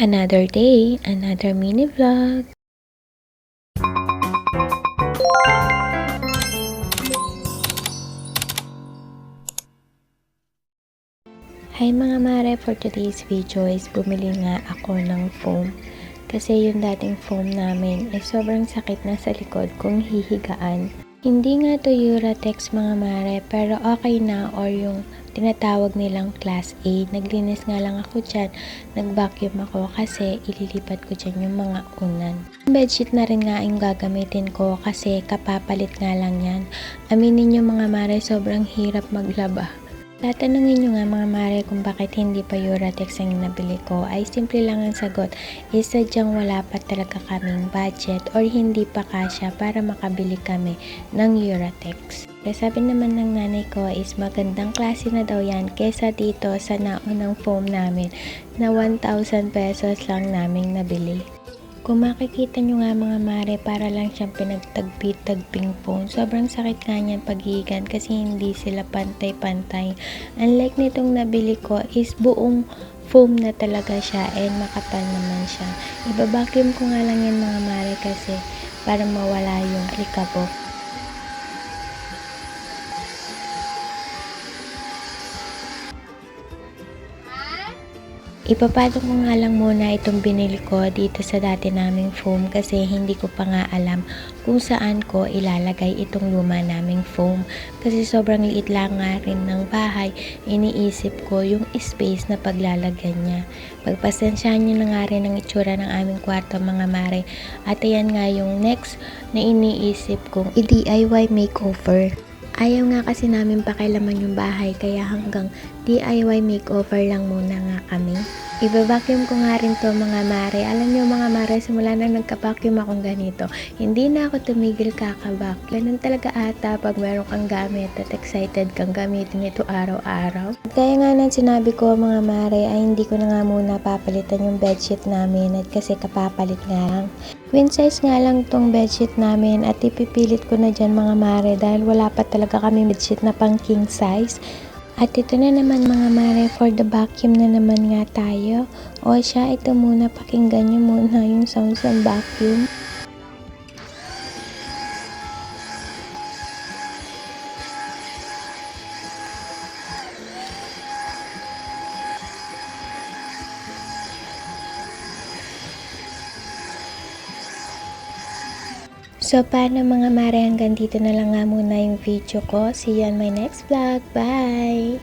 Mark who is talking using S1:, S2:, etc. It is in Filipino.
S1: Another day, another mini vlog. Hi mga mare, for today's video is bumili nga ako ng foam. Kasi yung dating foam namin ay sobrang sakit na sa likod kung hihigaan. Hindi nga to Uratex mga mare, pero okay na, or yung tinatawag nilang class A. Naglinis nga lang ako dyan, nag-vacuum ako kasi ililipat ko dyan yung mga unan. Bedsheet na rin nga yung gagamitin ko kasi kapapalit nga lang yan. Aminin nyo mga mare, sobrang hirap maglaba. Tatanungin nyo nga mga mare kung bakit hindi pa Uratex ang nabili ko, ay simple lang ang sagot. Sadyang wala pa talaga kaming budget or hindi pa kasya para makabili kami ng Uratex. Kaya sabi naman ng nanay ko is magandang klase na daw yan kesa dito sa naunang foam namin na 1,000 pesos lang naming nabili. Kung makikita nyo nga mga mare, para lang siyang pinagtagpi-tagping foam. Sobrang sakit nga niyan paghihigan kasi hindi sila pantay-pantay. Unlike nitong nabili ko is buong foam na talaga siya and makapal naman siya. Ibabacuum ko nga lang yan mga mare kasi para mawala yung alikabok. Ipapatong ko nga lang muna itong binili ko dito sa dati naming foam kasi hindi ko pa nga alam kung saan ko ilalagay itong luma naming foam. Kasi sobrang liit lang nga rin ng bahay, iniisip ko yung space na paglalagyan niya. Pagpasensyahan nyo na nga rin ang itsura ng aming kwarto mga mare. At ayan nga yung next na iniisip kong i-DIY makeover. Ayaw nga kasi namin pakialaman yung bahay kaya hanggang DIY makeover lang muna nga kami. Iba-vacuum ko nga rin to mga mare. Alam nyo mga mare, simula na nagka-vacuum akong ganito, hindi na ako tumigil kaka-vacuum. Ganun talaga ata pag meron kang gamit at excited kang gamitin ito araw-araw. Kaya nga nang sinabi ko mga mare ay hindi ko na nga muna papalitan yung bedsheet namin at kasi kapapalit nga lang. Queen size nga lang tong bedsheet namin at ipipilit ko na dyan mga mare dahil wala pa talaga kami bedsheet na pang king size. At ito na naman mga mare, for the vacuum na naman nga tayo. O siya, ito muna, pakinggan nyo muna yung sounds ng vacuum. So, paano mga mare, hanggang dito na lang nga muna yung video ko. See you on my next vlog. Bye!